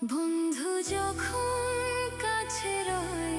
বন্ধু যখন কাছে রয়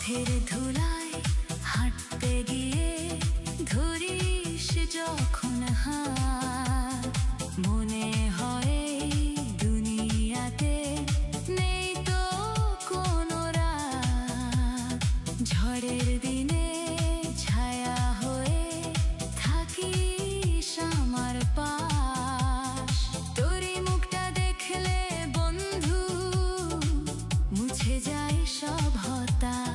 পথের ধুলায় হাঁটতে গিয়ে ধরিস যখন হাত মনে হয় দুনিয়াতে নেই তো কোনো রাত ঝড়ের দিনে ছায়া হয়ে থাকিস আমার পাশ তোরই মুখটা দেখলে বন্ধু মুছে যায় সব হতাশ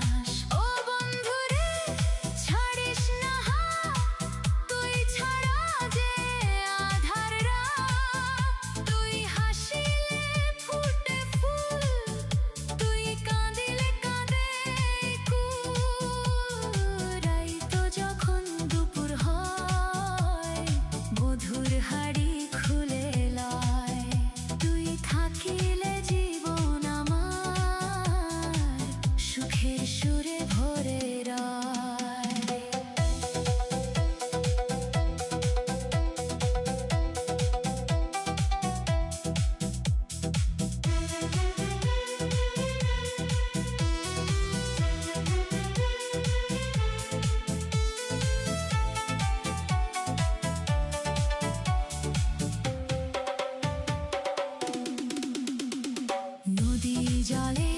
জলে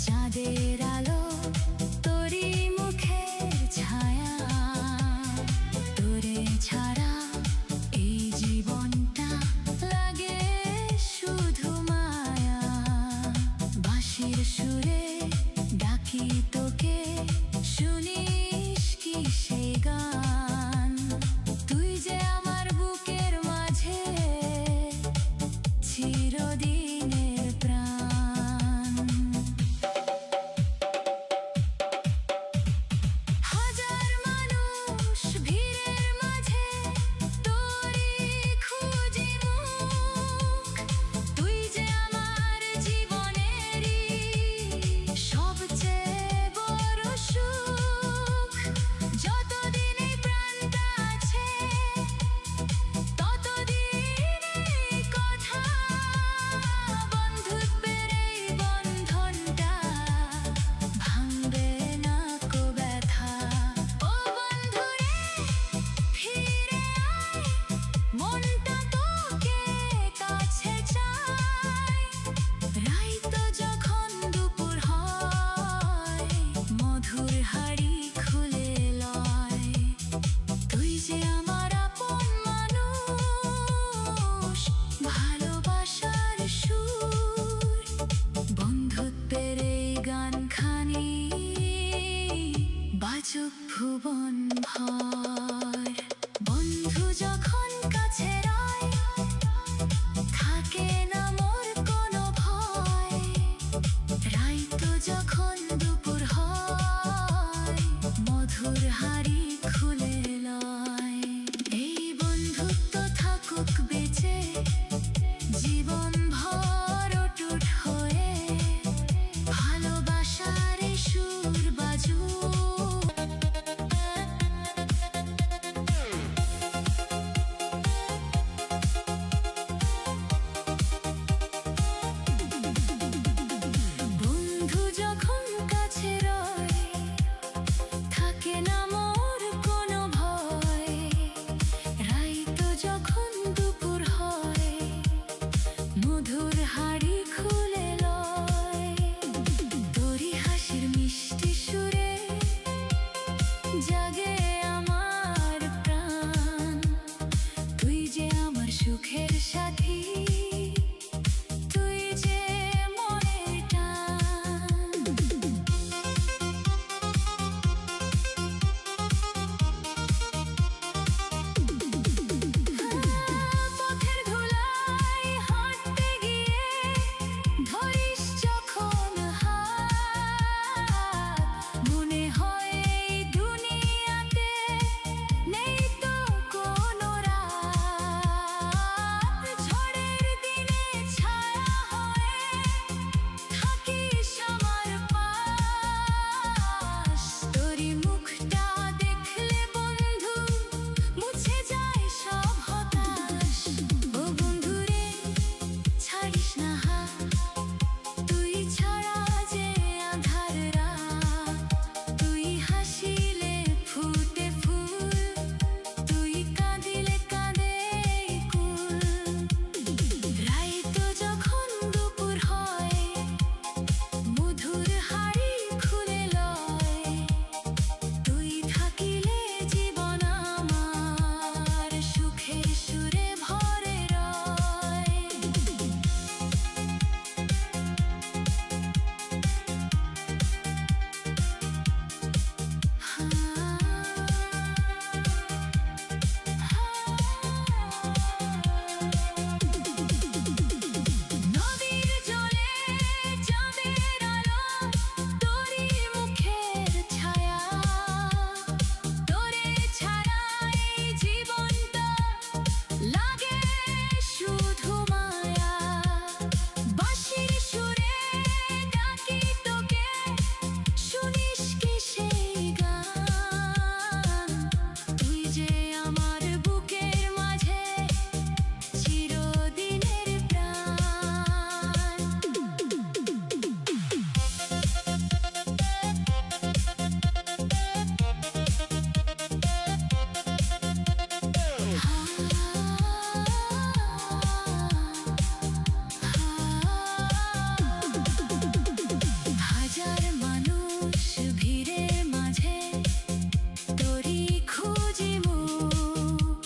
চাঁদের আলো তোরই মুখের ছায়া তোরে ছাড়া এই জীবনটা লাগে শুধু মায়া বাঁশির সুরে ডাকি তোকে শুনিস কি সেই গান তুই যে আমার বুকের মাঝে চিরদিনের প্রাণ ভুবন ভর বন্ধু যখন কাছে রয় থাকে না মোর কোনো ভয় রাইতো যখন দুপুর হয় মধুর হাড়ি খুলে লয় এই বন্ধুত্ব থাকুক বেঁচে জীবন ভর অটুট হয়ে ভালোবাসার সুর বাজু যখন কাছে রয় থাকে না মোর জাগে আমার প্রাণ, তুই যে আমার সুখের সাথী, তুই যে মনের টান। পথের ধুলায় হাঁটতে গিয়ে ধরিস যখন হাত, মনে হয় এই দুনিয়াতে নেই তো কোনো রাত। ঝড়ের দিনে ছায়া হয়ে থাকিস আমার পাশ, তোরই মুখটা দেখলে বন্ধু মুছে যায় সব হতাশ। ও বন্ধুরে ছাড়িস না হাত, তুই ছাড়া যে আঁধার রাত। তুই হাসিলে ফুটে ফুল, তুই কাঁদিলে কাঁদে কুল। রাইতো যখন দুপুর হয়, মধুর হাড়ি খুলে লয়, তুই থাকিলে জীবন আমার সুখে সুরে ভরে রয়। নদীর জলে চাঁদের আলো, তোরই মুখের ছায়া, তোরে ছাড়া এই জীবনটা লাগে শুধু মায়া। বাঁশির সুরে ডাকি তোকে, শুনিস কি সেই গান? তুই যে আমার বুকের মাঝে চিরদিনের প্রাণ। হাজার মানুষ ভিড়ের মাঝে তোরই খুঁজি মুখ,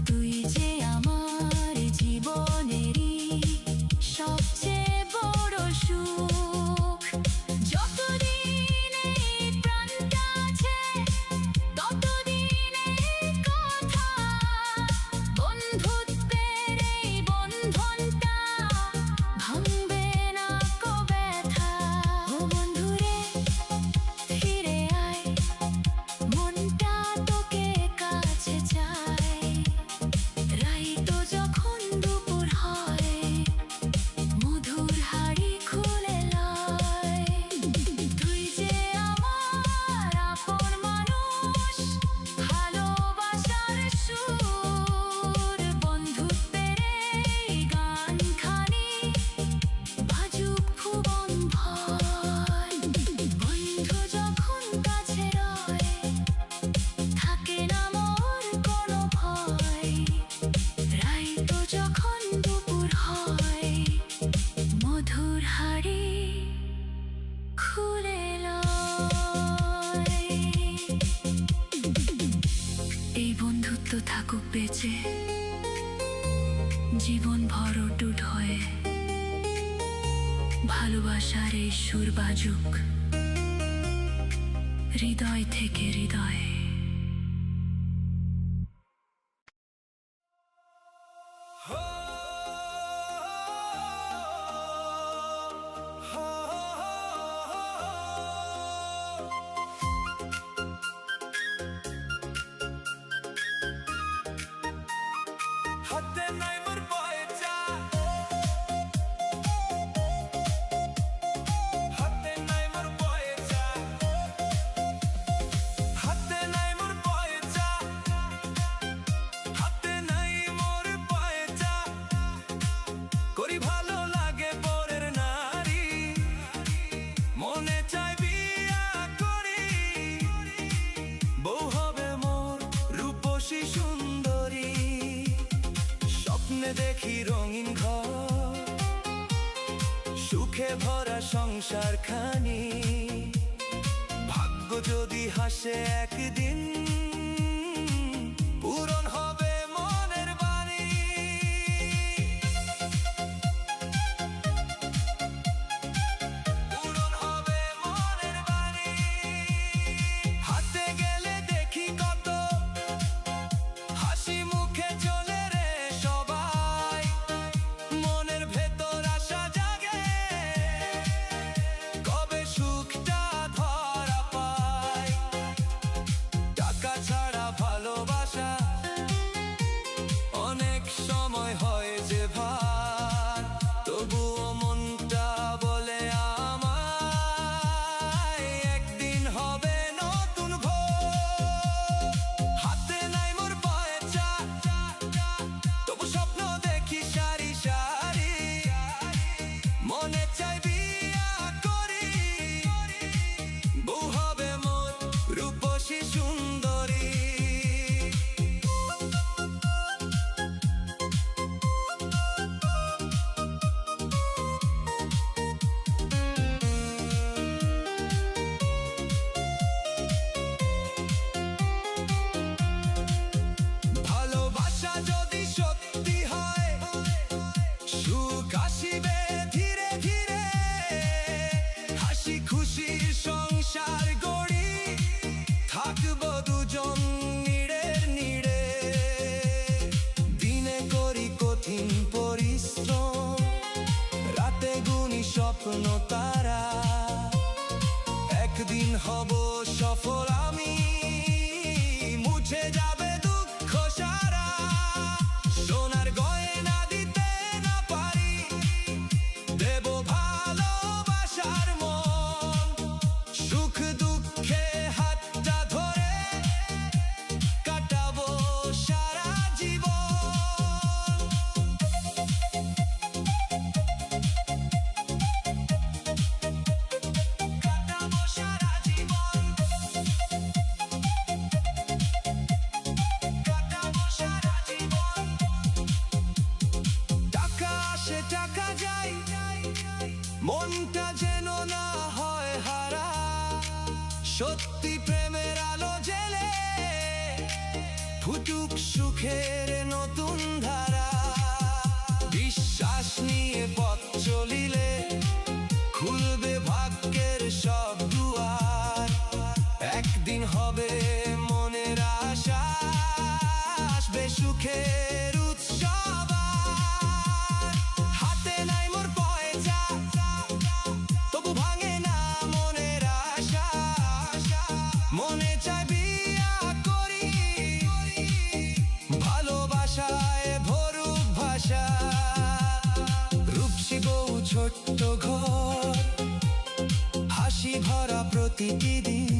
তুই যে আমার জীবনেরই সবচেয়ে বড় সুখ। যতদিন এই প্রাণটা আছে ততদিন এই কথা, বন্ধুত্বের এই বন্ধনটা ভাঙবে না কো ব্যথা। ও বন্ধুরে ফিরে আয়, মনটা তোকে কাছে চায়। রাইতো যখন দুপুর হয়, মধুর হাড়ি খুলে লয়, তুই যে আমার আপন মানুষ, ভালোবাসার সুর। বন্ধুত্বের এই গানখানি বাজুক ভুবন ভর, বন্ধু যখন কাছে রয় থাকে না মোর কোনো ভয়। রাইতো যখন দুপুর হয়, মধুর হাড়ি খুলে লয়। এই বন্ধুত্ব থাকুক বেঁচে জীবন ভর অটুট হয়ে, ভালোবাসার এই সুর বাজুক হৃদয় থেকে হৃদয়ে। হাতে নাই মোর পয়সা, হাতে নাই মোর পয়সা, হাতে নাই মোর পয়সা, হাতে নাই মোর পয়সা। করি ভালো লাগে পরের নারী, মনে চাই বিয়া করি, বউ হবে মোর রূপসী সুন্দরী। স্বপ্নে দেখি রঙিন ঘর, সুখে ভরা সংসার খানি, ভাগ্য যদি হাসে একদিন, পূরণ হবে মনের বাণী। পূরণ হবে মনের বাণী। হাতে গেলে দেখি কত হাসি মুখে চলে রে সবাই, মনের ভেতর আশা জাগে কবে সুখটা ধরা পায়। টাকা ছাড়া ভালোবাসা অনেক সময় হয় যে ভার, তবুও মনটা বলে আমায় একদিন হবে নতুন ভোর। হাতে নাই মোর পয়সা, তবু স্বপ্ন দেখি সারি সারি, মনে চাই বিয়া করি, বউ হবে মোর রূপসী সুন্দরী। ভালোবাসা যদি সত্যি হয়, সুখ আসিবে ধীরে ধীরে, হাসি খুশি সংসার গড়ি, থাকবো দুজন নিড়ে নিড়ে। দিনে করি কঠিন পরিশ্রম, রাতে গুনি স্বপ্ন তারা, একদিন হব সফল আমি, মুছে যাবে দুঃখ সারা। সোনার গয়না দিতে না পারি, দেব ভালোবাসার মন, সুখ দুঃখে হাতটা ধরে কাটাবো সারা জীবন। কাটাবো সারা জীবন। কাটাবো সারা জীবন। টাকা আসে টাকা যায়, মনটা যেন না হয় হারা, সত্যি প্রেমের আলো জেলে ফুটুক সুখের নতুন ধারা। বিশ্বাস নিয়ে পথ চলিলে খুলবে ভাগ্যের সব দুয়ার, একদিন হবে মনের আশা, আসবে সুখের উৎসব আর। হাতে নাই মোর পয়সা, তবু ভাঙে না মনের আশা, মনে চাই বিয়া করি, ভালোবাসায় ভরুক ভাষা। রূপসী বউ ছোট্ট ঘর, হাসি ভরা প্রতিটি দিন,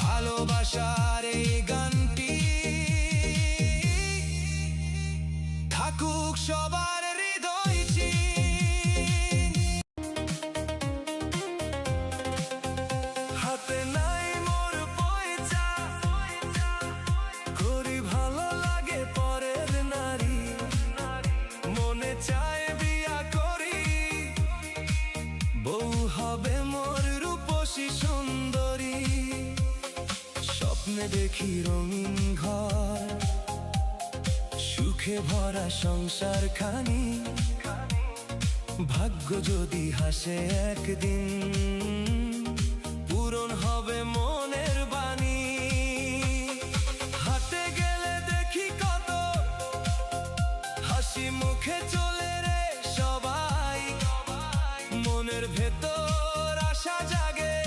ভালোবাসার এই গানটি থাকুক সবার হৃদয় চিন। হাতে নাই মোর পয়সা, করি ভালো লাগে পরের নারী, মনে চায় বিয়া করি, বউ হবে মোর রূপসী সুন্দরী। স্বপ্নে দেখি রঙিন ঘর, সুখে ভরা সংসার খানি, ভাগ্য যদি হাসে একদিন, পূরণ হবে মনের বাণী। হাতে গেলে দেখি কত হাসি মুখে চলে রে সবাই, মনের ভেতর আশা জাগে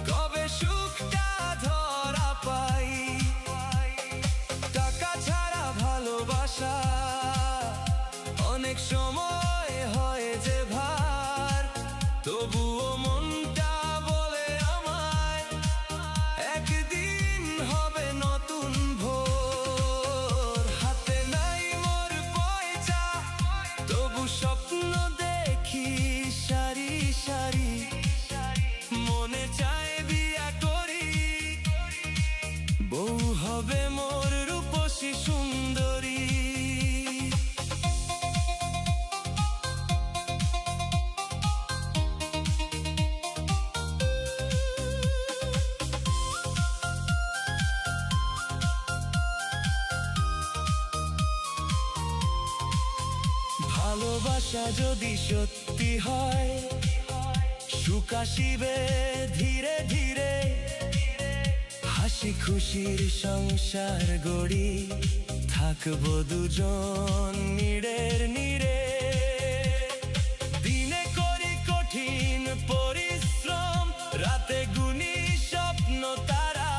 কবে সুখটা ধরা পাই। টাকা ছাড়া ভালোবাসা অনেক সময় হয় যে ভার, তবুও মনটা বলে আমায় একদিন হবে নতুন ভোর। হাতে নাই মোর পয়সা, তবু স্বপ্ন দেখি সারি সারি, মনে চায় বিয়া করি, বউ হবে মোর রূপসী সুন্দরী। ভালোবাসা যদি সত্যি হয়, সুখ আসিবে ধীরে ধীরে, হাসি খুশির সংসার গড়ি, থাকবো দুজন নীড়ের নীড়ে। দিনে করি কঠিন পরিশ্রম, রাতে গুনি স্বপ্ন তারা,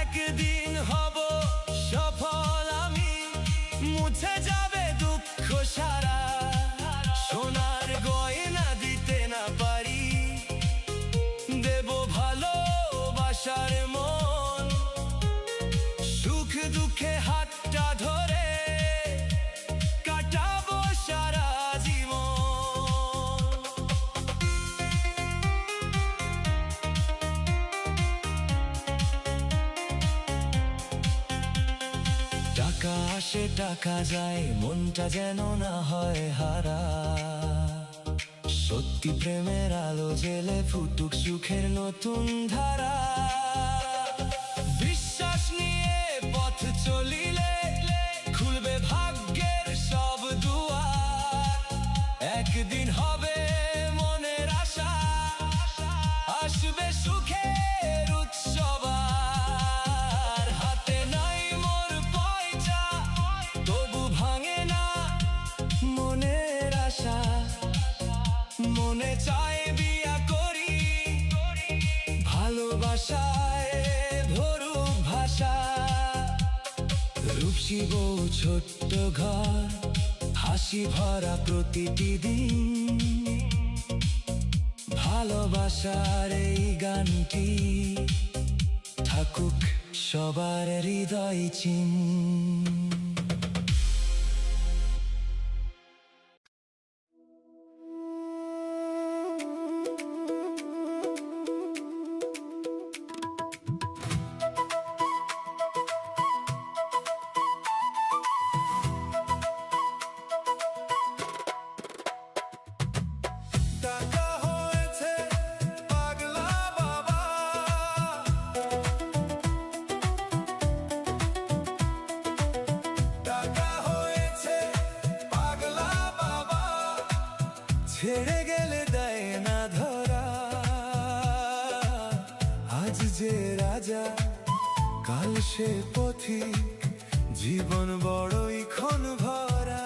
একদিন হব সফল আমি, মুছে যাবে দুঃখ সারা। সোনার গয়না দিতে না পারি, দেব ভালোবাসার মন, সুখ দুঃখে হাতটা ধরে কাটাবো সারা জীবন। টাকা আসে টাকা যায়, মনটা যেন না হয় হারা, সত্যি প্রেমের আলো জেলে ফুটুক সুখের নতুন ধারা। বিশ্বাস নিয়ে পথ চলিলে খুলবে ভাগ্যের সব দুয়ার, একদিন হবে মনের আশা, আসবে সুখের উৎসব। আর হাতে নাই মোর পয়সা, তবু ভাঙে না মনের আশা, মনে চায় বিয়া করি, ভালোবাসায় ভরুক ভাষা। রূপসী বউ ছোট্ট ঘর, হাসি ভরা প্রতিটি দিন, ভালোবাসার এই গানটি থাকুক সবার হৃদয় চিন। টাকা হয়েছে পাগলা বাবা, টাকা হয়েছে পাগলা বাবা, ছেড়ে গেলে দেয় না ধরা। আজ যে রাজা কাল সে পথিক, জীবন বড়ই ক্ষণ ভরা।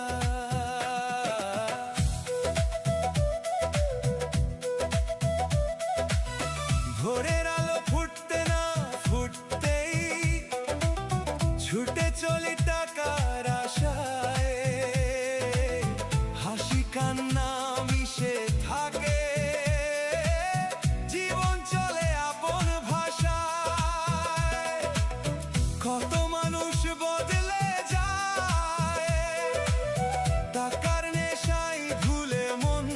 ভোরের আলো ফুটতে না ফুটতেই ছুটে চলি টাকার আশায়, হাসি কান্না মিশে থাকে, জীবন চলে আপন ভাষায়। কত মানুষ বদলে যায়, টাকার নেশায় ভুলে মন,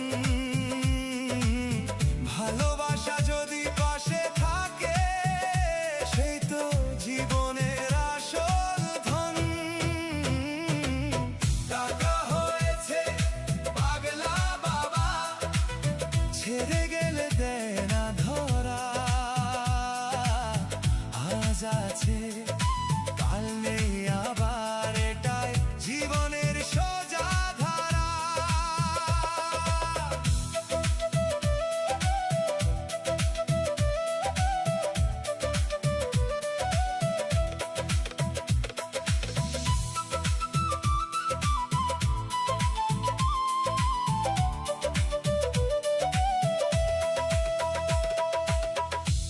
ভালোবাসা যদি পাশে থাকে, সেই তো জীবনের আসল ধন। টাকা হয়েছে পাগলা বাবা, ছেড়ে গেলে দেয় না ধরা। আজ আছে কাল নেই আবার, এটাই জীবনের সোজা ধারা।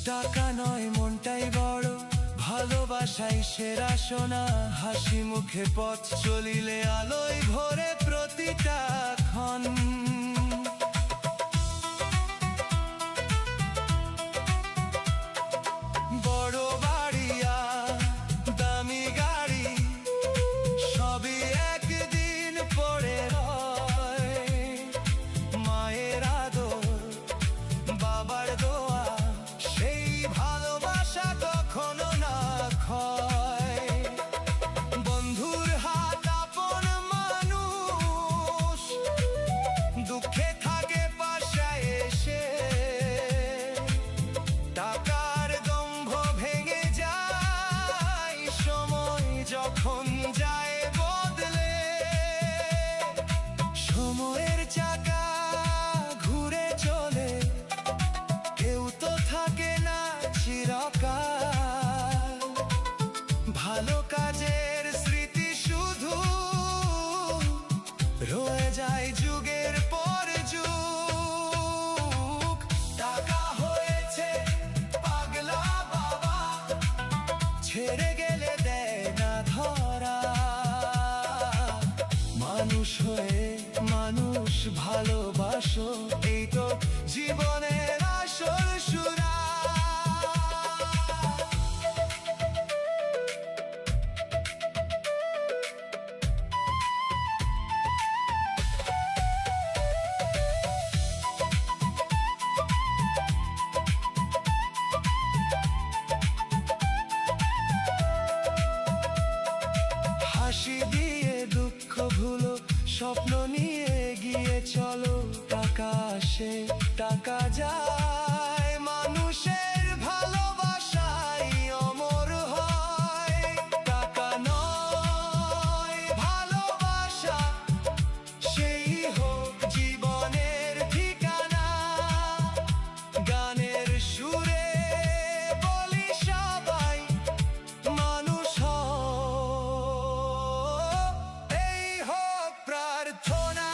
টাকা নয় মনটাই বড়, ভালোবাসাই সেরা সোনা, হাসি মুখে পথ চলিলে আলোয় ভরে প্রতিটা ক্ষণ। বড় বাড়িয়া দামি গাড়ি, সবই একদিন পড়ে রয়। মায়ের আদর বাবার দোয়া, সেই ভালোবাসা কখনো না ক্ষয়। বন্ধুর হাত আপন মানুষ, ছেড়ে গেলে দেয় না ধরা। মানুষ হয়ে মানুষ ভালোবাসো, এই তো জীবনের আসল সুরা। হাসি দিয়ে দুঃখ ভুলো, স্বপ্ন নিয়ে এগিয়ে চলো। টাকা আসে টাকা যায়, মানুষের ভালোবাসাই অমর হয়। টাকা নয় ভালোবাসা, সেই হোক জীবনের ঠিকানা। গানের সুরে বলি সবাই মানুষ এই হোক প্রার্থনা।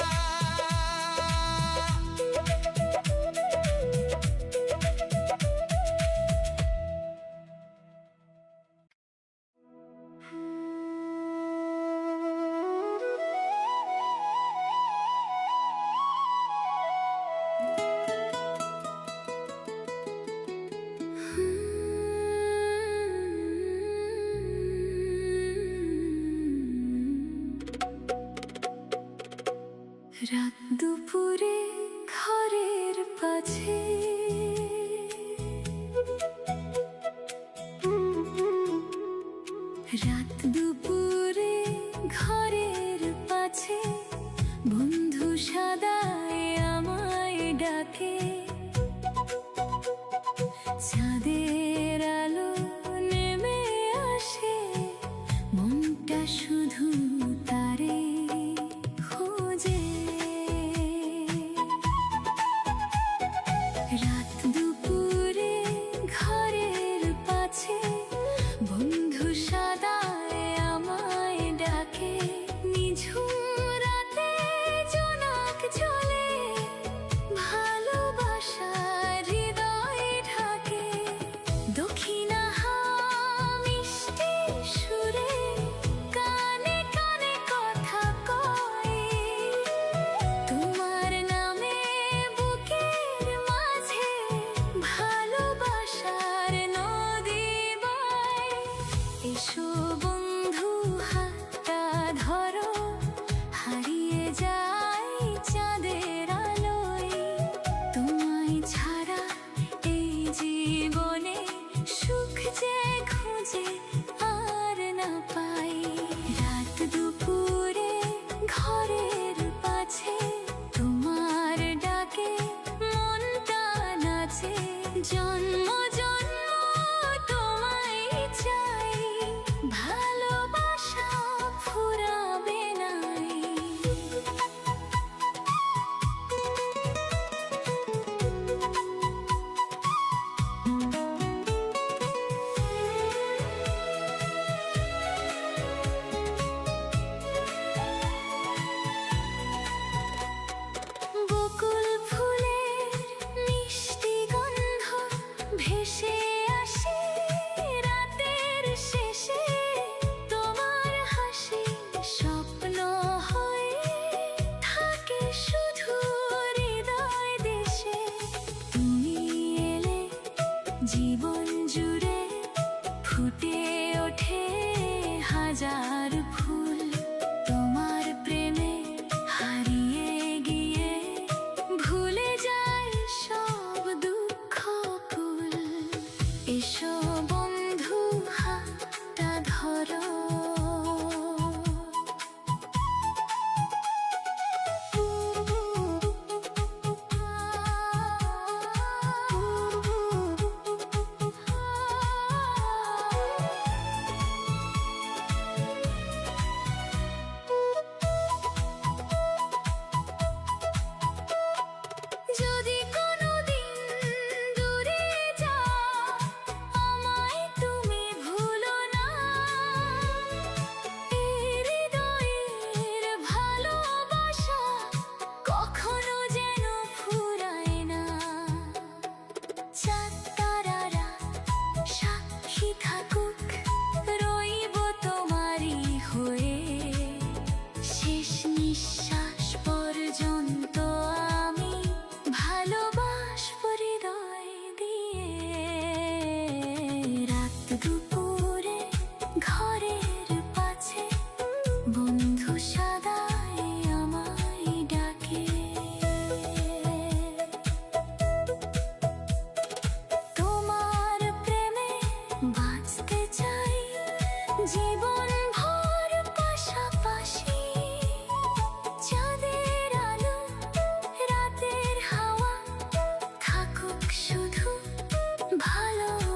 রাত দুপুরে ঘরের পাছে রাত দুপুরে ঘরের পাছে বন্ধু সাদায় আমায় ডাকে। চাঁদের আলো নেমে আসে, মনটা শুধু তারে খোঁজে। রাত দুপুরে ঘরের পাছে বন্ধু সাদায় আমায় ডাকে। নিঝুম রাতে জোনাক জ্বলে, ভালোবাসার হৃদয় ঢাকে। দক্ষিণাহা মিষ্টি সুরে কানে কানে কথা কয়। তোমার নামে বুকের মাঝে ভালোবাসার নদী বয়। এসো বন্ধু হাতটা ধরো, হারিয়ে যাই চাঁদের আলোয়। তোমায় ছাড়া এই জীবনে সুখ যে খুঁজে আর না পাই। রাত দুপুরে ঘরের পাছে তোমার ডাকে মনটা নাচে। জন্ম জন্ম তোমায় চাই, ভালোবাসা ফুরাবে নাই। বকুল ফুলের মিষ্টি গন্ধ ভেসে আসে রাতের শেষে। তোমার হাসি স্বপ্ন হয়ে থাকে শুধু হৃদয় দেশে। তুমি এলে জীবন জুড়ে ফুটে ওঠে হাজার ফুল। তোমার প্রেমে হারিয়ে গিয়ে ভুলে যায় সব দুঃখ কুল। এসো বন্ধু হাতটা ধরো, যদি কোনোদিন দূরে যাও, আমায়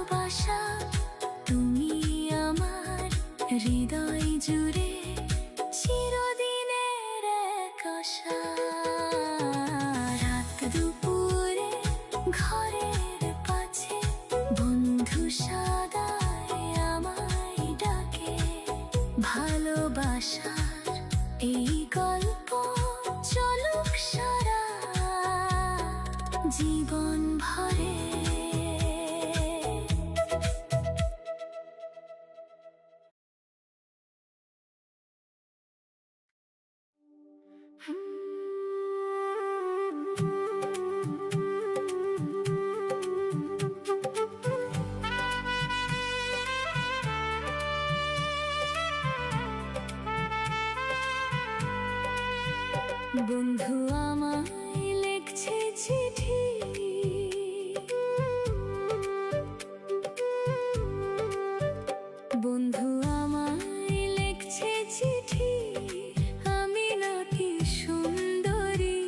ভালোবাসা তুমি আমার হৃদয় জুড়ে চিরদিনের এক আশা। রাত দুপুরে ঘরের পাছে বন্ধু সাদায় আমায় ডাকে, ভালোবাসার এই গল্প চলুক সারা জীবন ভরে। বন্ধু আমায় লিখছে চিঠি, বন্ধু আমায় লিখছে চিঠি, আমি নাকি সুন্দরী।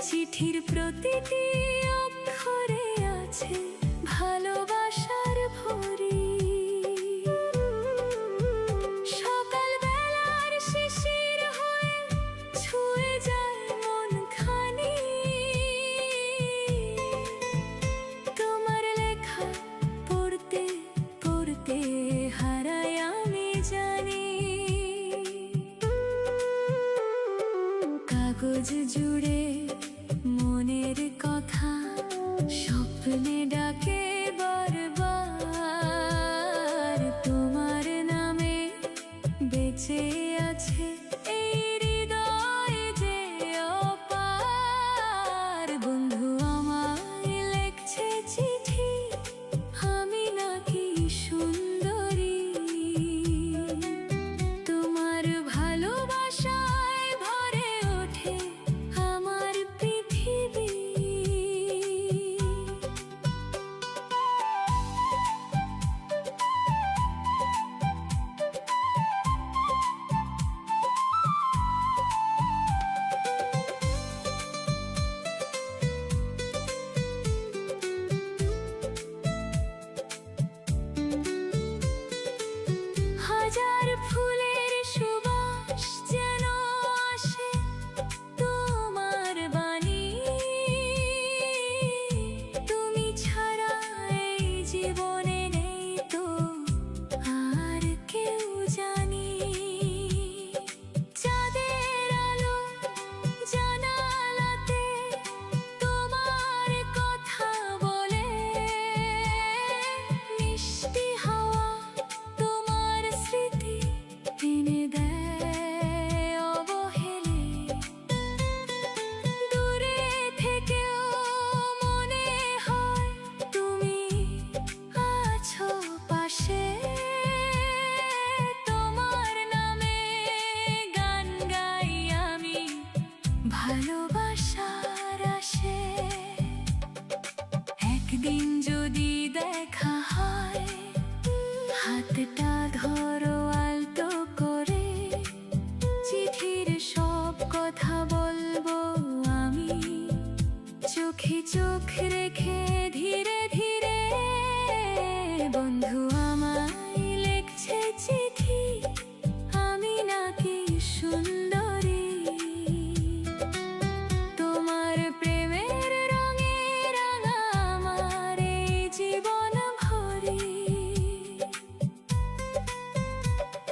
চিঠির প্রতিটি অক্ষরে আছে ভালোবাসার ভরি। সকালবেলার শিশির হয়ে ছুঁয়ে যায় মনখানি, তোমার লেখা পড়তে পড়তে হারাই আমি জানি। কাগজ জুড়ে মনের কথা স্বপ্নে ডাকে বারবার, তোমার নামে বেঁচে আছে এই হৃদয় যে অপার। বন্ধু আমায় লিখছে চিঠি, আমি নাকি সুন্দরী। তোমার ভালোবাসায় ভরে ওঠে আমার পৃথিবী। হাজার ফুলের সুবাস যেন আসে তোমার বাণী, তুমি ছাড়া এই জীবনে নেই তো আর কেউ জানি। চাঁদের আলো জানালাতে তোমার কথা বলে, মিষ্টি হাওয়া তোমার স্মৃতি এনে দেয় অবহেলে। দূরে থেকেও মনে হয় তুমি আছো পাশে, তোমার নামে গান গাই আমি ভালোবাসার আসে। একদিন যদি দেখা হয় হাতটা ধরো আলতো করে, চিঠির সব কথা বলবো আমি চোখে চোখ রেখে ধীরে ধীরে। বন্ধু আমায় লিখছে চিঠি, আমি নাকি সুন্দরী। তোমার প্রেমের রঙে রাঙা আমার এই জীবন ভরি।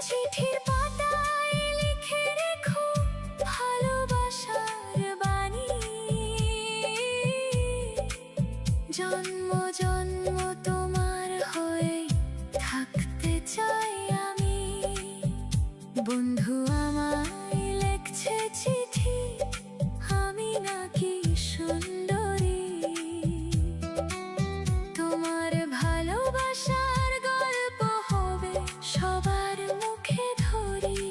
চিঠির পাতায় লিখে রেখো ভালোবাসার বাণী, জন্ম জন্ম তোমার হয়ে থাকতে চাই আমি। বন্ধু আমায় লিখছে চিঠি, আমি নাকি সুন্দরী। তোমার ভালোবাসার গল্প হবে সবার মুখে ধরি।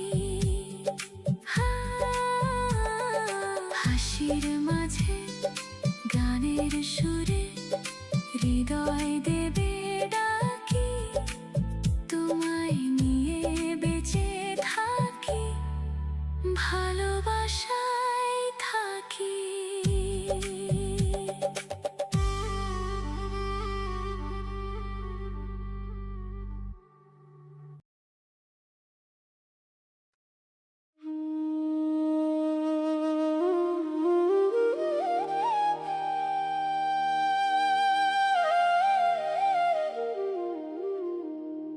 হাসির মাঝে গানের সুরে হৃদয় দেবে ডাকি, তোমায় নিয়ে বেঁচে থাকি, ভালোবাসায় থাকি।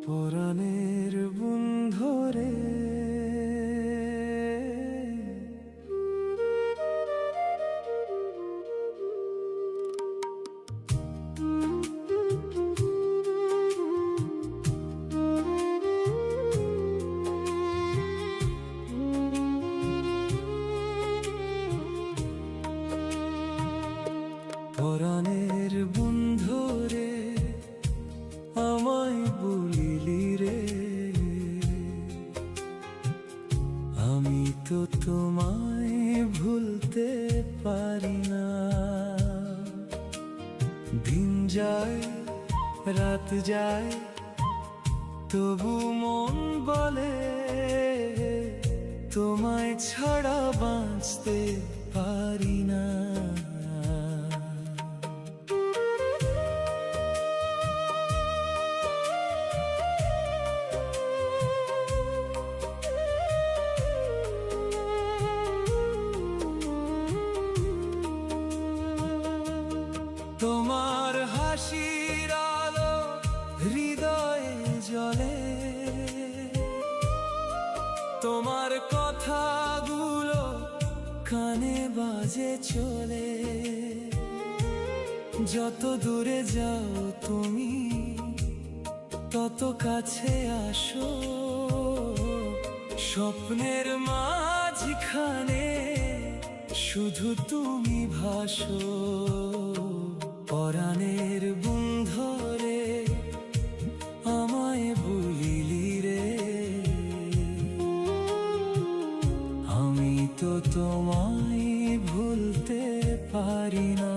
পরাণের বন্ধুরে পরাণের বন্ধুরে আমায় বলিলি রে, আমি তো তোমায় ভুলতে পারি না। দিন যায় রাত যায় তবু মন বলে তোমায় ছাড়া বাঁচতে পারি না। তোমার হাসির আলো হৃদয়ে জ্বলে, তোমার কথাগুলো কানে বাজে চলে। যত দূরে যাও তুমি তত কাছে আসো, স্বপ্নের মাঝখানে শুধু তুমি ভাসো। পরাণের বন্ধুরে আমায় ভুলিলি রে, আমি তো তোমায় ভুলতে পারি না।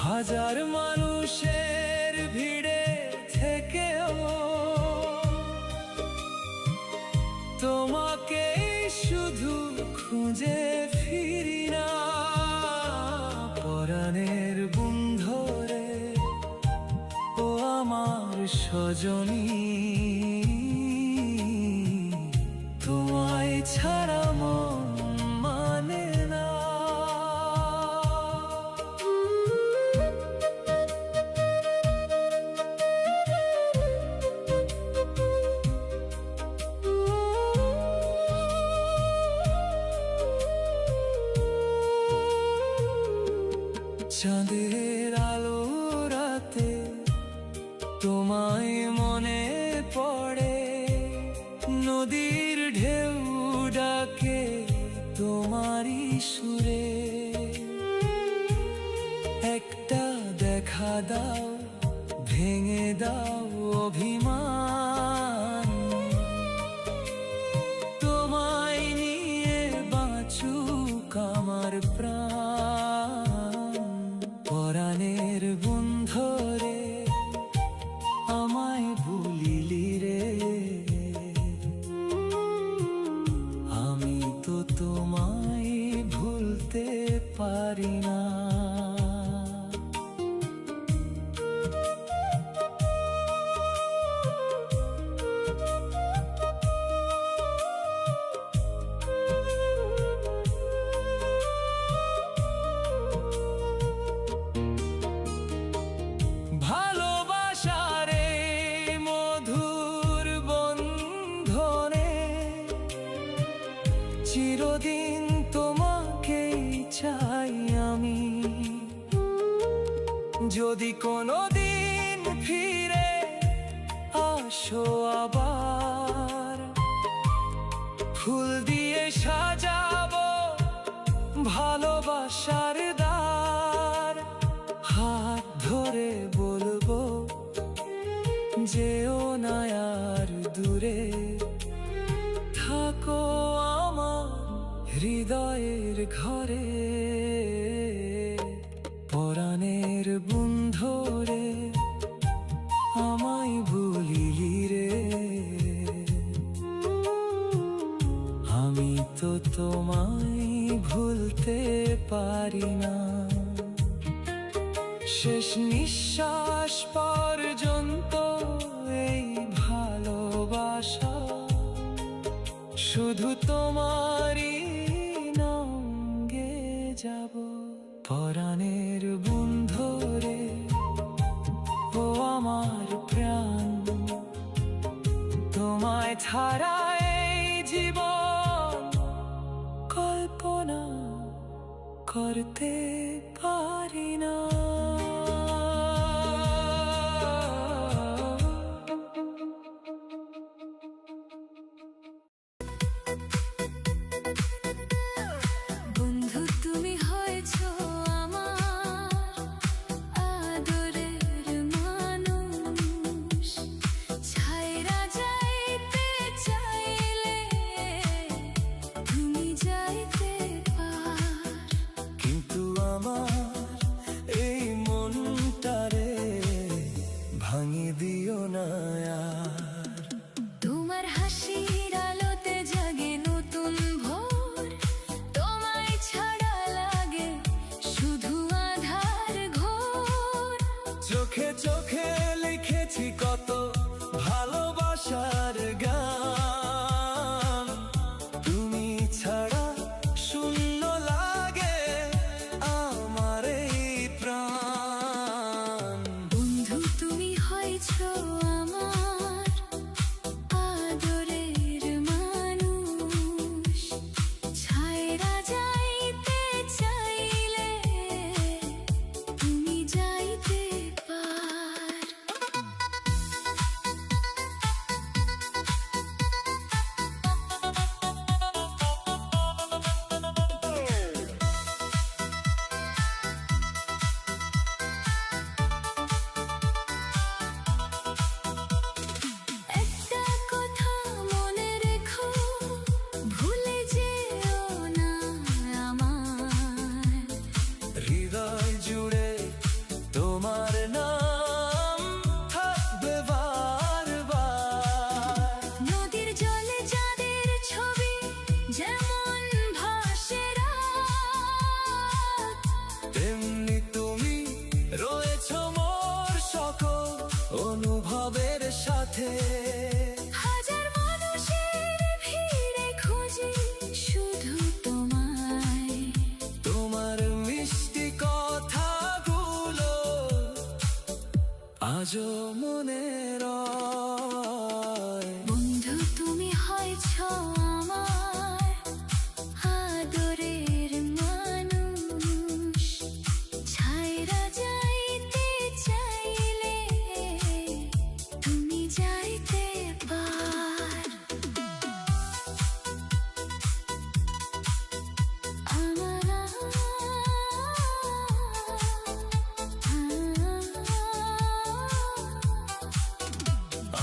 হাজার মানুষের ভিড়ে থেকেও তোমাকে শুধু খুঁজে ফিরি না। পরাণের বন্ধুরে ও আমার সজনী, তোমায় ছাড়া মন মানে না। চাঁদের আলো রাতে তোমায় মনে পড়ে, নদীর ঢেউ ডাকে তোমারই সুরে। একটা দেখা দাও, ভেঙে দাও অভিমান, তোমায় নিয়ে বাঁচুক আমার প্রাণ। পরাণের বন্ধুরে আমায় ভুলিলি রে, আমি তো তোমায় ভুলতে পারি না। চিরদিন তোমাকেই চাই আমি, যদি কোনোদিন ফিরে আসো আবার, ফুল দিয়ে সাজাবো ভালোবাসার দ্বার। হাত ধরে বলবো যেও না আর দূরে, থাকো আমার হৃদয়ের ঘরে। পরাণের বন্ধুরে আমায় ভুলিলি রে, আমি তো তোমায় ভুলতে পারি না। শেষ নিঃশ্বাস পর্যন্ত এই ভালোবাসা শুধু তোমারই নাম গে যাব। পরাণের বন্ধুরে ও আমার ছাড়া এই জীবন কল্পনা করতে পারি না। বন্ধু তুমি হয়েছো আমার আদরের মানুষ, ছাইরা যাইতে চাইলে তুমি যাইতে পার। কিন্তু আমার এই মনটারে ভাঙি দিও না আর। তোমার হাসির আলোতে জাগে নতুন ভোর, তোমায় ছাড়া লাগে শুধু আধার ঘোর। চোখে চোখে লিখেছি কত ভালোবাসার গান, তুমি ছাড়া শূন্য লাগে আমার এই প্রাণ। বন্ধু তুমি হয়েছো আমার আদরের মানুষ, ছাইরা যাইতে চাইলে তুমি যাইতে পার। একটা কথা মনে রেখো, ভুলে যেও না আমার। হৃদয় জুড়ে তোমার নাম থাকবে বারবার। নদীর জলে চাঁদের ছবি যেমন ভাসে রাত, তেমনি তুমি রয়েছো মোর সকল অনুভবের সাথে। হাজার মানুষের ভিড়ে খুঁজি শুধু তোমায়। তোমার মিষ্টি কথাগুলো আজও মনে রয়। বন্ধু তুমি হয়েছো আমার আদরের মানুষ, ছাইরা যাইতে চাইলে তুমি যাইতে পার।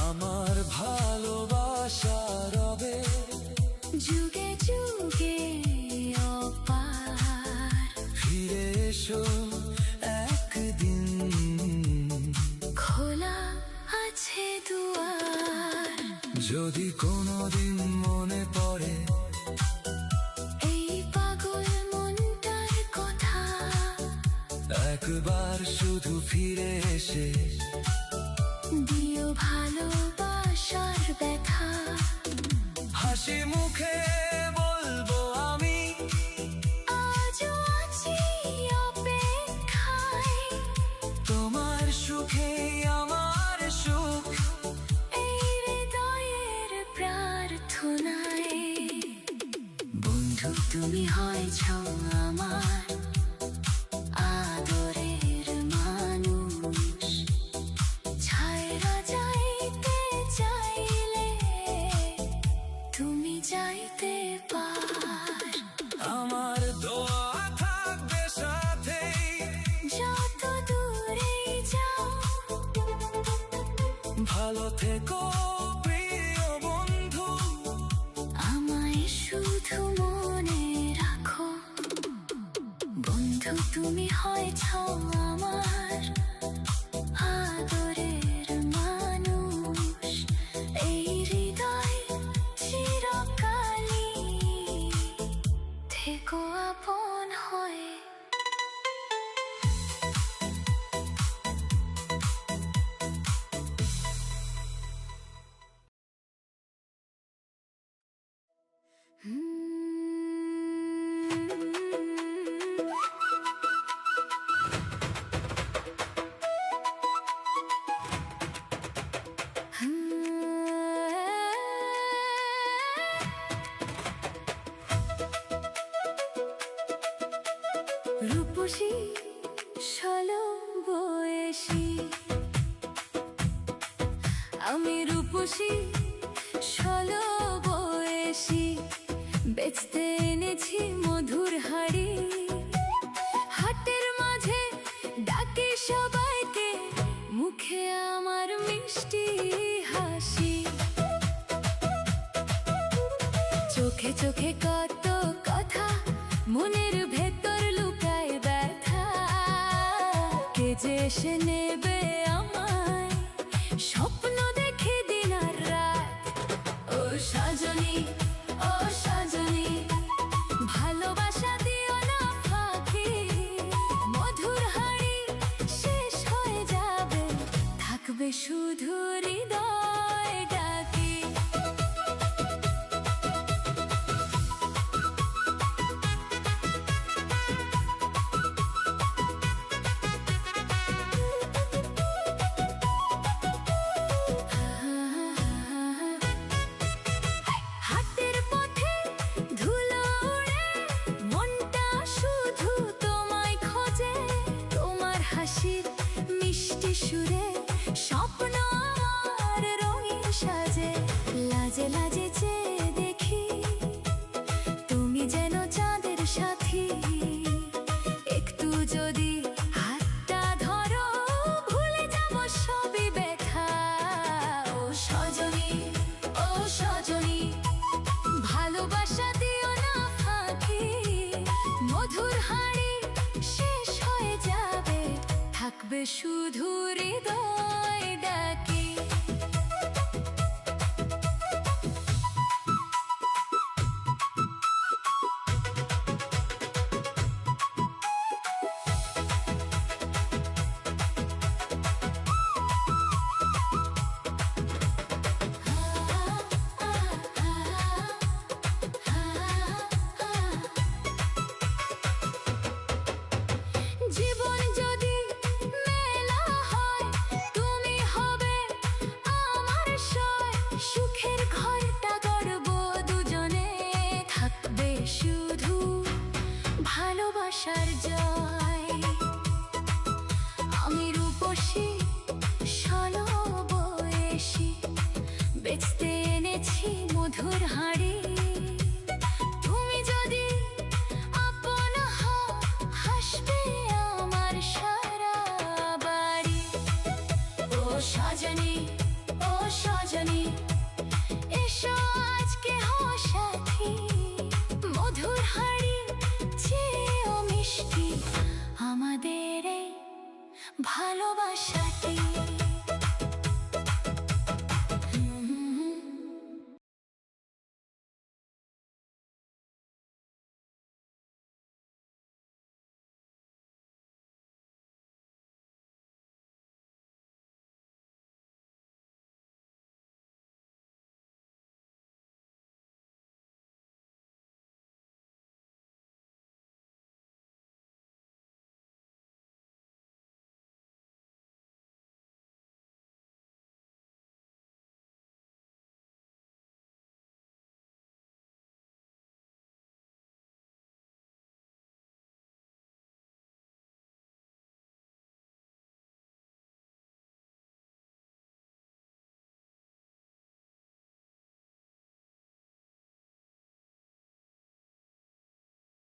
আমার ভালোবাসা রবে যুগে যুগে অপার, ফিরে এসো একদিন। খোলা আছে দুয়ার। যদি কোনোদিন মনে পড়ে এই পাগল মনটার কথা, একবার শুধু ফিরে এসে দিও ভালোবাসার ব্যথা। হাসি মুখে বলবো আমি আজও আছি অপেক্ষায়, তোমার সুখে আমার সুখ। এই হৃদয়ের প্রার্থনায়। বন্ধু তুমি হয়েছো আমার আদরের মানুষ, ছাইরা যাইতে চাইলে তুমি যাইতে পার। আমার দোয়া থাকবে সাথে যত দূরেই যাও, ভালো থেকো প্রিয় বন্ধু। আমায় শুধু মনে রাখো। বন্ধু তুমি হয়েছো আমার আদরের মানুষ, এই হৃদয় চিরকালই থেকো আপন হয়ে। রূপসী ষোলো বয়সী, আমি রূপসী ষোলো বয়সী, বেচতে এনেছি মধুর হাড়ি। হাটের মাঝে ডাকি সবাইকে, মুখে আমার মিষ্টি হাসি। চোখে চোখে কত কথা, মনের ভেতর লুকায় ব্যথা। কে যে এসে নেবে আমায়, স্বপ্ন দেখে দিন আর রাত। ও সজনী, ও সজনী, ভালোবাসা দিও না ফাঁকি। মধুর হাড়ি শেষ হয়ে যাবে, থাকবে শুধু হৃদয় ডাকি। হাটের পথে ধুলো উড়ে, মনটা শুধু তোমায় খোঁজে। তোমার হাসির মিষ্টি সুরে স্বপ্ন আমার রঙিন সাজে। লাজে লাজে চেয়ে দেখি, তুমি যেন চাঁদের সাথী। একটু যদি হাতটা ধরো, ভুলে যাব সবই ব্যথা। ও সজনী, ও সজনী, ভালোবাসা দিও না ফাঁকি। মধুর হাড়ি শেষ হয়ে যাবে, থাকবে শুধু হৃদয় ডাকি। জীবন যদি মেলা হয়, তুমি হবে আমার সয়। সুখের ঘরটা গড়ব দুজনে, থাকবে শুধু ভালোবাসার জয়। আমি রূপসী ষোলো বয়সী, বেচতে এনেছি মধুর হাড়ি। তুমি যদি আপন হও, হাসবে আমার সারা বাড়ি। ও সজনী, ও সজনী, এসো আজকে হও সাথী। মধুর হাড়ি চেয়েও মিষ্টি, আমাদের এই ভালোবাসাটি।